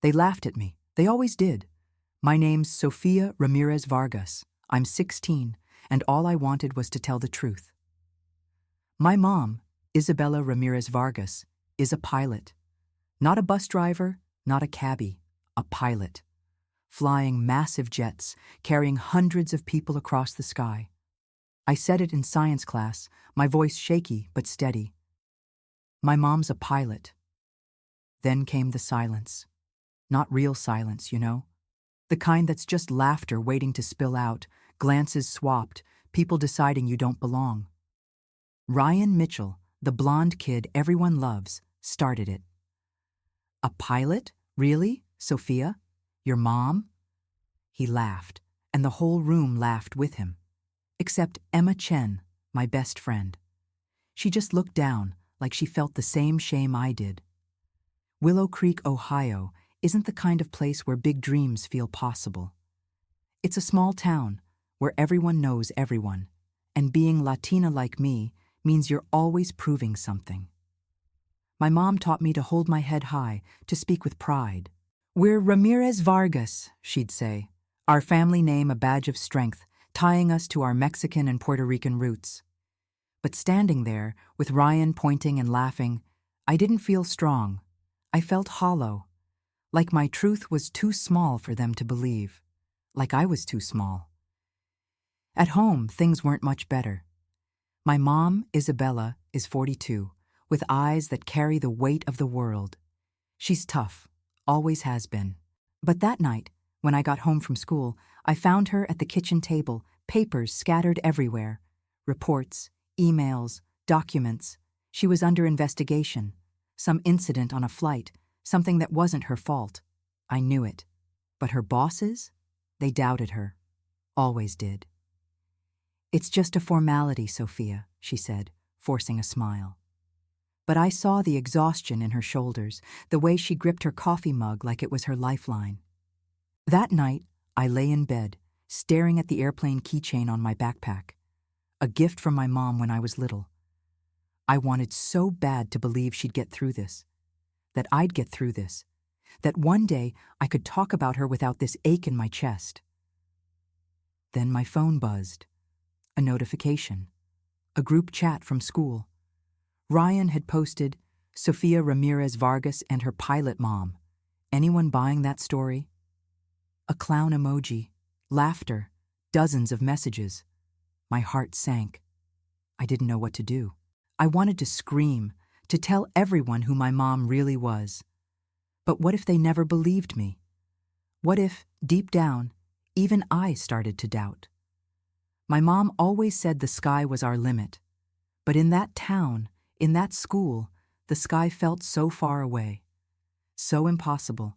They laughed at me. They always did. My name's Sophia Ramirez Vargas. I'm 16, and all I wanted was to tell the truth. My mom, Isabella Ramirez Vargas, is a pilot. Not a bus driver, not a cabbie, a pilot. Flying massive jets, carrying hundreds of people across the sky. I said it in science class, my voice shaky but steady. My mom's a pilot. Then came the silence. Not real silence, you know. The kind that's just laughter waiting to spill out, glances swapped, people deciding you don't belong. Ryan Mitchell, the blonde kid everyone loves, started it. A pilot? Really, Sophia? Your mom? He laughed, and the whole room laughed with him. Except Emma Chen, my best friend. She just looked down, like she felt the same shame I did. Willow Creek, Ohio, isn't the kind of place where big dreams feel possible. It's a small town where everyone knows everyone, and being Latina like me means you're always proving something. My mom taught me to hold my head high, to speak with pride. We're Ramirez Vargas, she'd say, our family name a badge of strength, tying us to our Mexican and Puerto Rican roots. But standing there, with Ryan pointing and laughing, I didn't feel strong. I felt hollow, like my truth was too small for them to believe, like I was too small. At home, things weren't much better. My mom, Isabella, is 42, with eyes that carry the weight of the world. She's tough, always has been. But that night, when I got home from school, I found her at the kitchen table, papers scattered everywhere. Reports, emails, documents. She was under investigation. Some incident on a flight, something that wasn't her fault. I knew it. But her bosses? They doubted her. Always did. It's just a formality, Sophia, she said, forcing a smile. But I saw the exhaustion in her shoulders, the way she gripped her coffee mug like it was her lifeline. That night, I lay in bed, staring at the airplane keychain on my backpack, a gift from my mom when I was little. I wanted so bad to believe she'd get through this, that I'd get through this, that one day I could talk about her without this ache in my chest. Then my phone buzzed. A notification. A group chat from school. Ryan had posted, Sophia Ramirez Vargas and her pilot mom. Anyone buying that story? A clown emoji. Laughter. Dozens of messages. My heart sank. I didn't know what to do. I wanted to scream, to tell everyone who my mom really was. But what if they never believed me? What if, deep down, even I started to doubt? My mom always said the sky was our limit. But in that town, in that school, the sky felt so far away. So impossible.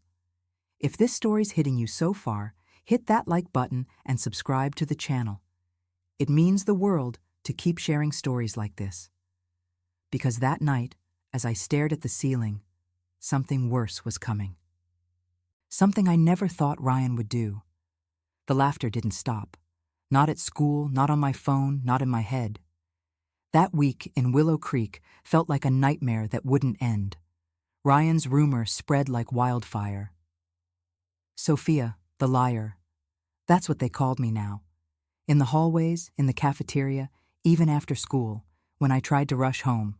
If this story's hitting you so far, hit that like button and subscribe to the channel. It means the world to keep sharing stories like this. Because that night, as I stared at the ceiling, something worse was coming. Something I never thought Ryan would do. The laughter didn't stop. Not at school, not on my phone, not in my head. That week in Willow Creek felt like a nightmare that wouldn't end. Ryan's rumor spread like wildfire. Sophia, the liar. That's what they called me now. In the hallways, in the cafeteria, even after school, when I tried to rush home.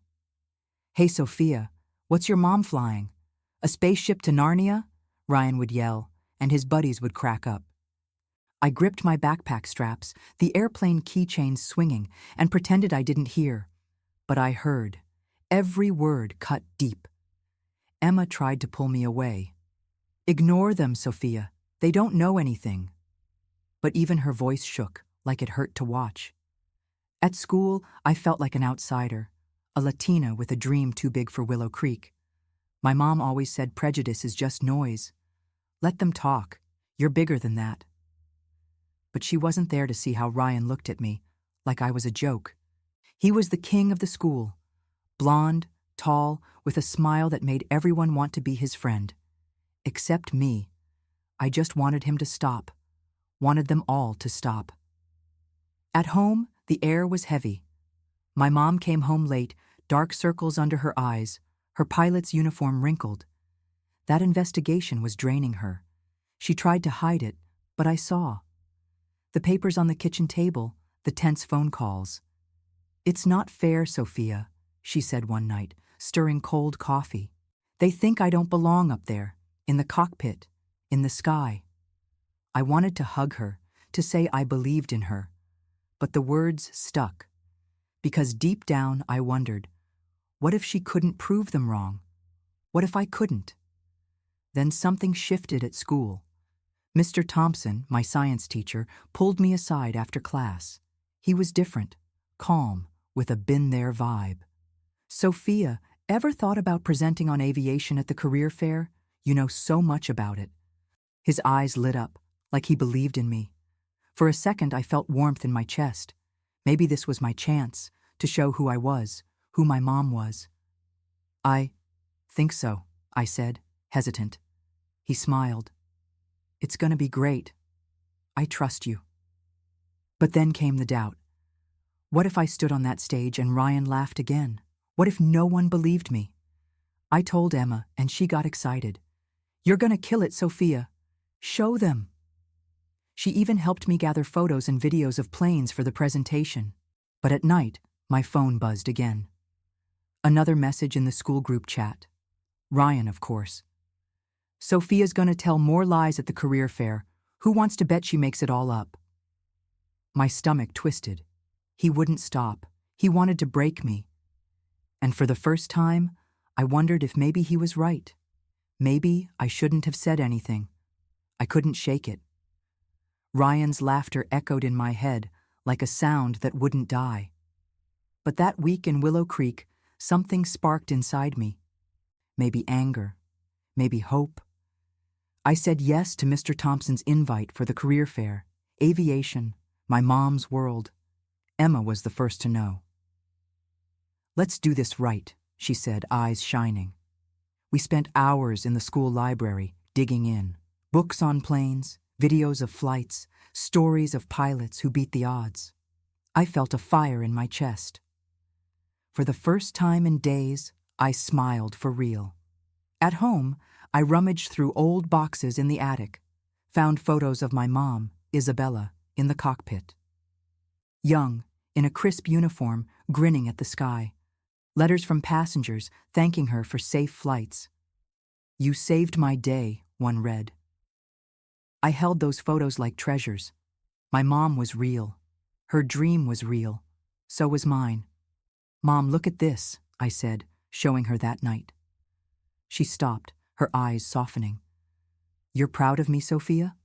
Hey, Sophia, what's your mom flying? A spaceship to Narnia? Ryan would yell, and his buddies would crack up. I gripped my backpack straps, the airplane keychain swinging, and pretended I didn't hear. But I heard. Every word cut deep. Emma tried to pull me away. Ignore them, Sophia. They don't know anything. But even her voice shook, like it hurt to watch. At school, I felt like an outsider, a Latina with a dream too big for Willow Creek. My mom always said prejudice is just noise. Let them talk. You're bigger than that. But she wasn't there to see how Ryan looked at me, like I was a joke. He was the king of the school, blonde, tall, with a smile that made everyone want to be his friend. Except me. I just wanted him to stop. Wanted them all to stop. At home, the air was heavy. My mom came home late, dark circles under her eyes, her pilot's uniform wrinkled. That investigation was draining her. She tried to hide it, but I saw. The papers on the kitchen table, the tense phone calls. "It's not fair, Sophia," she said one night, stirring cold coffee. "They think I don't belong up there, in the cockpit, in the sky." I wanted to hug her, to say I believed in her. But the words stuck. Because deep down I wondered, what if she couldn't prove them wrong? What if I couldn't? Then something shifted at school. Mr. Thompson, my science teacher, pulled me aside after class. He was different, calm, with a been-there vibe. "Sophia, ever thought about presenting on aviation at the career fair? You know so much about it." His eyes lit up, like he believed in me. For a second I felt warmth in my chest. Maybe this was my chance to show who I was, who my mom was. "I think so," I said, hesitant. He smiled. "It's gonna be great. I trust you." But then came the doubt. What if I stood on that stage and Ryan laughed again? What if no one believed me? I told Emma, and she got excited. "You're gonna kill it, Sophia. Show them." She even helped me gather photos and videos of planes for the presentation. But at night, my phone buzzed again. Another message in the school group chat. Ryan, of course. "Sophia's gonna tell more lies at the career fair. Who wants to bet she makes it all up?" My stomach twisted. He wouldn't stop. He wanted to break me. And for the first time, I wondered if maybe he was right. Maybe I shouldn't have said anything. I couldn't shake it. Ryan's laughter echoed in my head like a sound that wouldn't die. But that week in Willow Creek, something sparked inside me. Maybe anger, maybe hope. I said yes to Mr. Thompson's invite for the career fair, aviation, my mom's world. Emma was the first to know. "Let's do this right," she said, eyes shining. We spent hours in the school library, digging in. Books on planes, videos of flights, stories of pilots who beat the odds. I felt a fire in my chest. For the first time in days, I smiled for real. At home, I rummaged through old boxes in the attic, found photos of my mom, Isabella, in the cockpit. Young, in a crisp uniform, grinning at the sky. Letters from passengers thanking her for safe flights. "You saved my day," one read. I held those photos like treasures. My mom was real. Her dream was real. So was mine. "Mom, look at this," I said, showing her that night. She stopped, her eyes softening. "You're proud of me, Sophia?"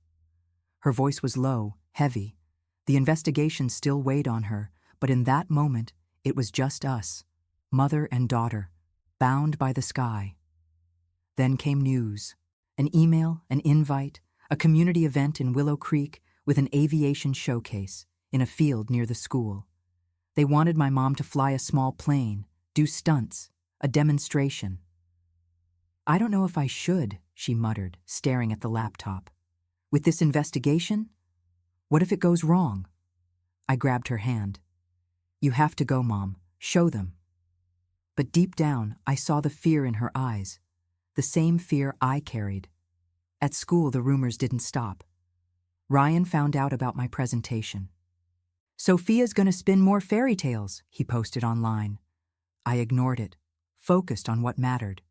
Her voice was low, heavy. The investigation still weighed on her, but in that moment, it was just us, mother and daughter, bound by the sky. Then came news. An email, an invite, a community event in Willow Creek with an aviation showcase in a field near the school. They wanted my mom to fly a small plane, do stunts, a demonstration. "I don't know if I should," she muttered, staring at the laptop. "With this investigation? What if it goes wrong?" I grabbed her hand. "You have to go, Mom. Show them." But deep down, I saw the fear in her eyes, the same fear I carried. At school, the rumors didn't stop. Ryan found out about my presentation. "Sophia's gonna spin more fairy tales," he posted online. I ignored it, focused on what mattered.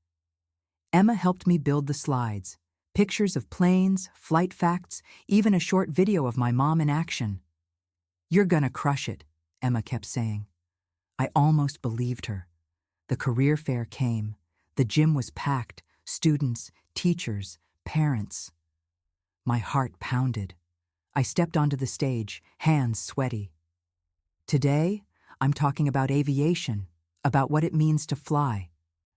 Emma helped me build the slides, pictures of planes, flight facts, even a short video of my mom in action. "You're gonna crush it," Emma kept saying. I almost believed her. The career fair came. The gym was packed, students, teachers, parents. My heart pounded. I stepped onto the stage, hands sweaty. Today, I'm talking about aviation, about what it means to fly.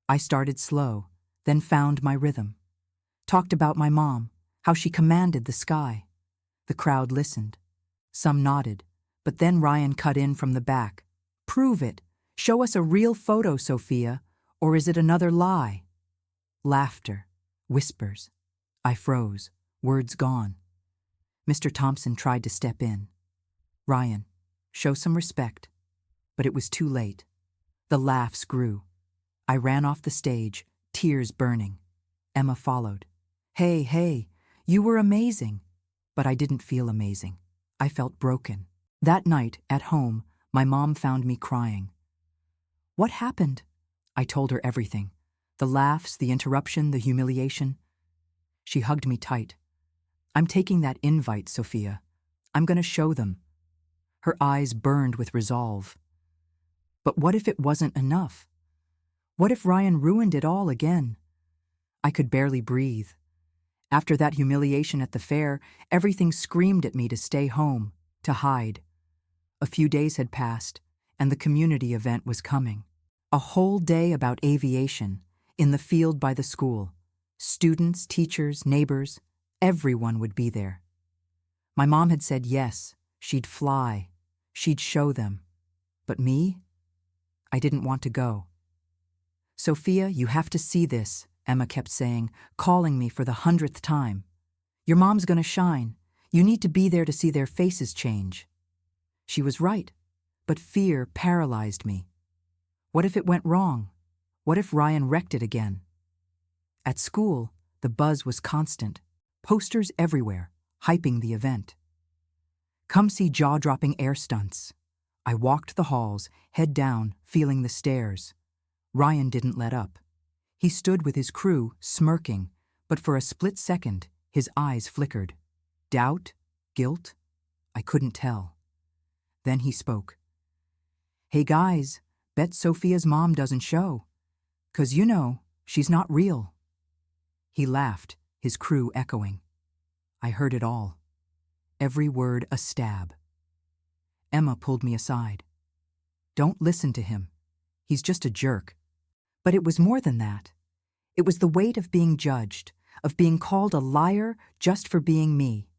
I started slow, then found my rhythm. Talked about my mom, how she commanded the sky. The crowd listened. Some nodded, but then Ryan cut in from the back. "Prove it. Show us a real photo, Sophia, or is it another lie?" Laughter, whispers. I froze, words gone. Mr. Thompson tried to step in. "Ryan, show some respect." But it was too late. The laughs grew. I ran off the stage, tears burning. Emma followed. Hey, hey, you were amazing. But I didn't feel amazing. I felt broken. That night, at home, my mom found me crying. What happened? I told her everything. The laughs, the interruption, the humiliation. She hugged me tight. I'm taking that invite, Sophia. I'm going to show them. Her eyes burned with resolve. But what if it wasn't enough? What if Ryan ruined it all again? I could barely breathe. After that humiliation at the fair, everything screamed at me to stay home, to hide. A few days had passed, and the community event was coming. A whole day about aviation, in the field by the school. Students, teachers, neighbors, everyone would be there. My mom had said yes, she'd fly, she'd show them. But me? I didn't want to go. Sophia, you have to see this, Emma kept saying, calling me for the 100th time. Your mom's gonna shine. You need to be there to see their faces change. She was right, but fear paralyzed me. What if it went wrong? What if Ryan wrecked it again? At school, the buzz was constant. Posters everywhere, hyping the event. Come see jaw-dropping air stunts. I walked the halls, head down, feeling the stares. Ryan didn't let up. He stood with his crew, smirking, but for a split second, his eyes flickered. Doubt? Guilt? I couldn't tell. Then he spoke. Hey guys, bet Sophia's mom doesn't show. 'Cause you know, she's not real. He laughed, his crew echoing. I heard it all. Every word a stab. Emma pulled me aside. Don't listen to him. He's just a jerk. But it was more than that. It was the weight of being judged, of being called a liar just for being me.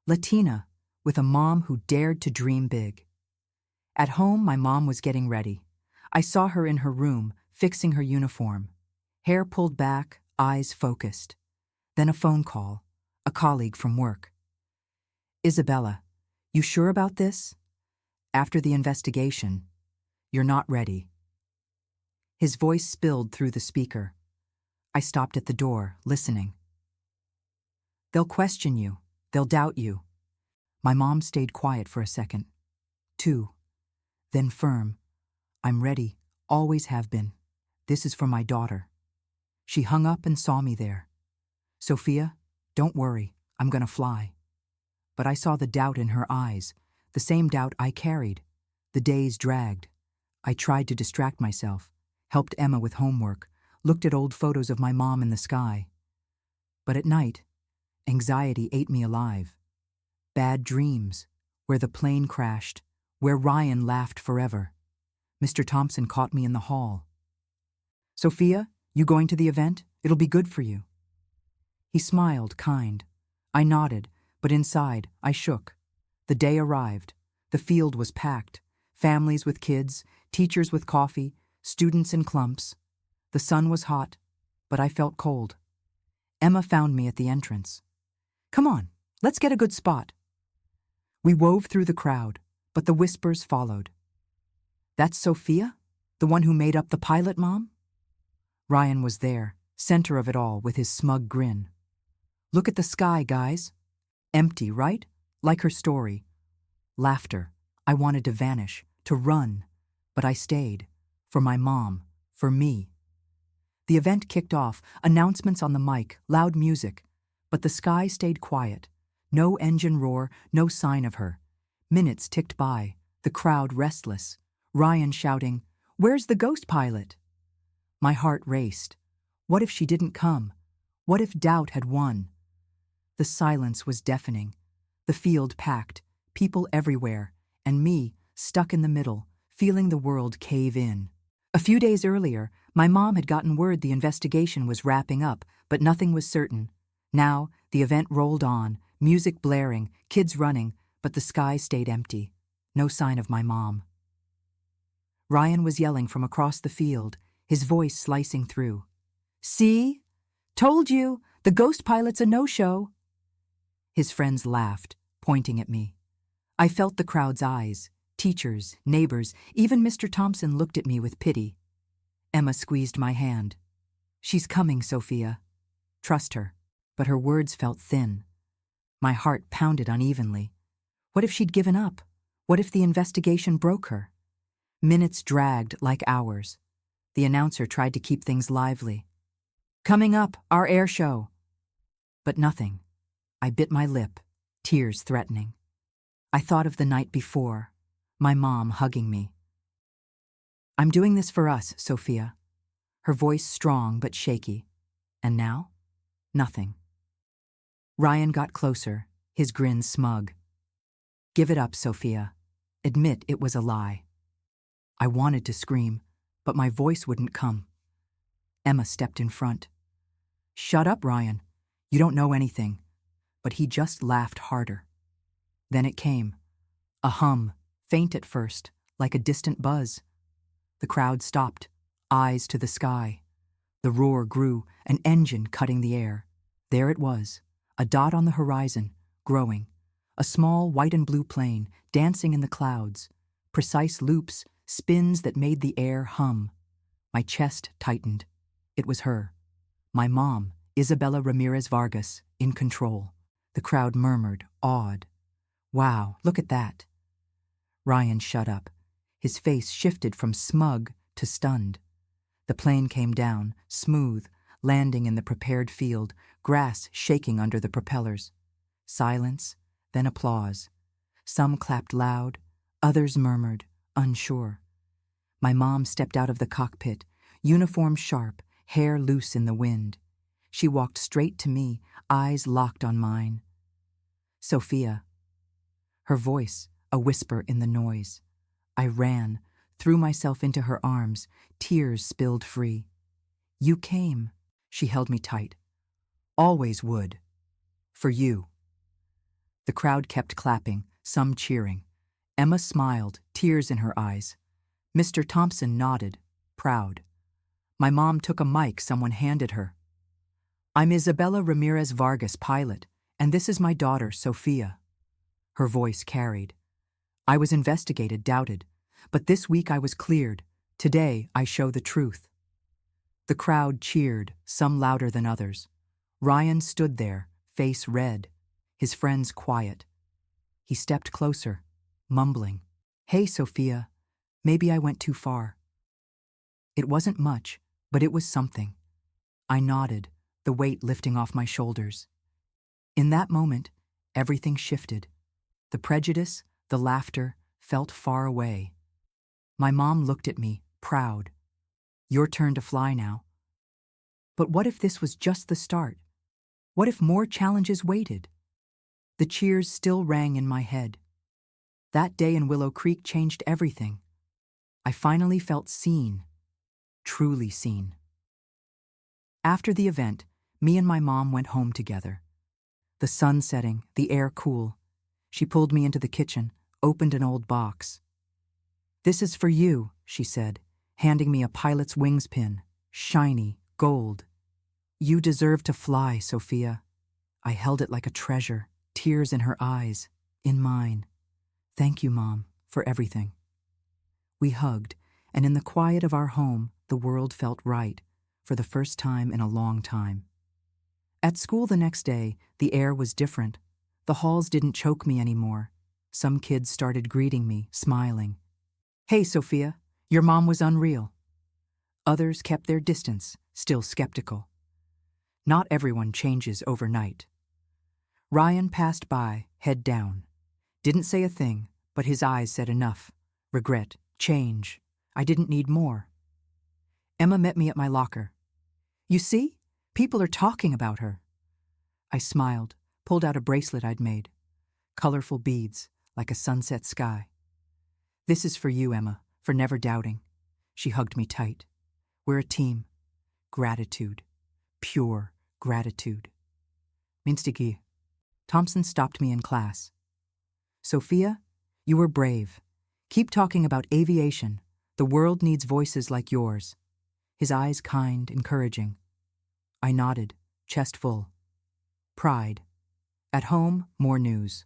Latina, with a mom who dared to dream big. At home, my mom was getting ready. I saw her in her room, fixing her uniform. Hair pulled back, eyes focused. Then a phone call, a colleague from work. Isabella, you sure about this? After the investigation, you're not ready. His voice spilled through the speaker. I stopped at the door, listening. They'll question you. They'll doubt you. My mom stayed quiet for a second. 2. Then firm. I'm ready, always have been. This is for my daughter. She hung up and saw me there. Sophia, don't worry, I'm gonna fly. But I saw the doubt in her eyes, the same doubt I carried. The days dragged. I tried to distract myself, helped Emma with homework, looked at old photos of my mom in the sky. But at night, anxiety ate me alive. Bad dreams, where the plane crashed, where Ryan laughed forever. Mr. Thompson caught me in the hall. Sophia, you going to the event? It'll be good for you. He smiled, kind. I nodded, but inside, I shook. The day arrived. The field was packed. Families with kids, teachers with coffee, students in clumps. The sun was hot, but I felt cold. Emma found me at the entrance. Come on, let's get a good spot. We wove through the crowd, but the whispers followed. That's Sophia? The one who made up the pilot mom? Ryan was there, center of it all with his smug grin. Look at the sky, guys. Empty, right? Like her story. Laughter. I wanted to vanish, to run, but I stayed. For my mom, for me. The event kicked off, announcements on the mic, loud music, but the sky stayed quiet. No engine roar, no sign of her. Minutes ticked by, the crowd restless. Ryan shouting, "Where's the ghost pilot?" My heart raced. What if she didn't come? What if doubt had won? The silence was deafening. The field packed, people everywhere, and me, stuck in the middle, feeling the world cave in. A few days earlier, my mom had gotten word the investigation was wrapping up, but nothing was certain. Now, the event rolled on, music blaring, kids running, but the sky stayed empty. No sign of my mom. Ryan was yelling from across the field, his voice slicing through. See? Told you, the ghost pilot's a no-show. His friends laughed, pointing at me. I felt the crowd's eyes. Teachers, neighbors, even Mr. Thompson looked at me with pity. Emma squeezed my hand. She's coming, Sophia. Trust her. But her words felt thin. My heart pounded unevenly. What if she'd given up? What if the investigation broke her? Minutes dragged like hours. The announcer tried to keep things lively. Coming up, our air show. But nothing. I bit my lip, tears threatening. I thought of the night before, my mom hugging me. I'm doing this for us, Sophia. Her voice strong but shaky. And now? Nothing. Ryan got closer, his grin smug. Give it up, Sophia. Admit it was a lie. I wanted to scream, but my voice wouldn't come. Emma stepped in front. Shut up, Ryan. You don't know anything. But he just laughed harder. Then it came. A hum, faint at first, like a distant buzz. The crowd stopped, eyes to the sky. The roar grew, an engine cutting the air. There it was, a dot on the horizon, growing. A small white and blue plane, dancing in the clouds. Precise loops, spins that made the air hum. My chest tightened. It was her. My mom, Isabella Ramirez Vargas, in control. The crowd murmured, awed. Wow, look at that. Ryan shut up. His face shifted from smug to stunned. The plane came down, smooth, landing in the prepared field, grass shaking under the propellers. Silence, then applause. Some clapped loud, others murmured, unsure. My mom stepped out of the cockpit, uniform sharp, hair loose in the wind. She walked straight to me, eyes locked on mine. Sophia. Her voice, a whisper in the noise. I ran, threw myself into her arms, tears spilled free. You came. She held me tight. Always would. For you. The crowd kept clapping, some cheering. Emma smiled, tears in her eyes. Mr. Thompson nodded, proud. My mom took a mic someone handed her. I'm Isabella Ramirez Vargas, pilot, and this is my daughter, Sophia. Her voice carried. I was investigated, doubted, but this week I was cleared. Today I show the truth. The crowd cheered, some louder than others. Ryan stood there, face red, his friends quiet. He stepped closer, mumbling, Hey, Sophia, maybe I went too far. It wasn't much, but it was something. I nodded, the weight lifting off my shoulders. In that moment, everything shifted. The prejudice, the laughter, felt far away. My mom looked at me, proud. Your turn to fly now. But what if this was just the start? What if more challenges waited? The cheers still rang in my head. That day in Willow Creek changed everything. I finally felt seen, truly seen. After the event, me and my mom went home together. The sun setting, the air cool. She pulled me into the kitchen, opened an old box. This is for you, she said, handing me a pilot's wings pin, shiny, gold. You deserve to fly, Sophia. I held it like a treasure, tears in her eyes, in mine. Thank you, Mom, for everything. We hugged, and in the quiet of our home, the world felt right, for the first time in a long time. At school the next day, the air was different. The halls didn't choke me anymore. Some kids started greeting me, smiling. Hey, Sophia, your mom was unreal. Others kept their distance, still skeptical. Not everyone changes overnight. Ryan passed by, head down. Didn't say a thing, but his eyes said enough. Regret, change. I didn't need more. Emma met me at my locker. You see? People are talking about her. I smiled, pulled out a bracelet I'd made. Colorful beads, like a sunset sky. This is for you, Emma, for never doubting. She hugged me tight. We're a team. Gratitude. Pure gratitude. Minstigi. Thompson stopped me in class. Sophia, you were brave. Keep talking about aviation. The world needs voices like yours. His eyes kind, encouraging. I nodded, chest full. Pride. At home, more news.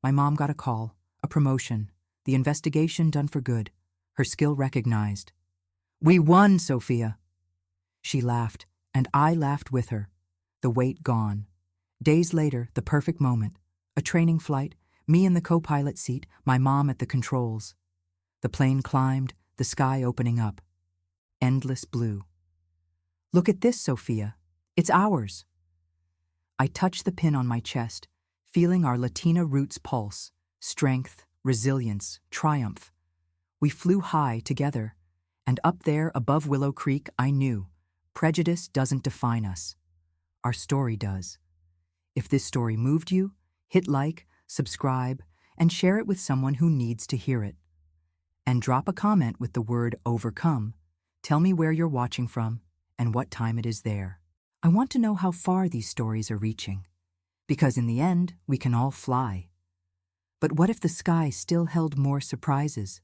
My mom got a call, a promotion, the investigation done for good, her skill recognized. We won, Sophia. She laughed, and I laughed with her. the weight gone. Days later, the perfect moment. A training flight, me in the co-pilot seat, my mom at the controls. The plane climbed, the sky opening up. Endless blue. Look at this, Sophia. It's ours. I touch the pin on my chest, feeling our Latina roots pulse. Strength, resilience, triumph. We flew high together, and up there above Willow Creek I knew, prejudice doesn't define us. Our story does. If this story moved you, hit like, subscribe, and share it with someone who needs to hear it. And drop a comment with the word overcome. Tell me where you're watching from and what time it is there. I want to know how far these stories are reaching, because in the end, we can all fly. But what if the sky still held more surprises?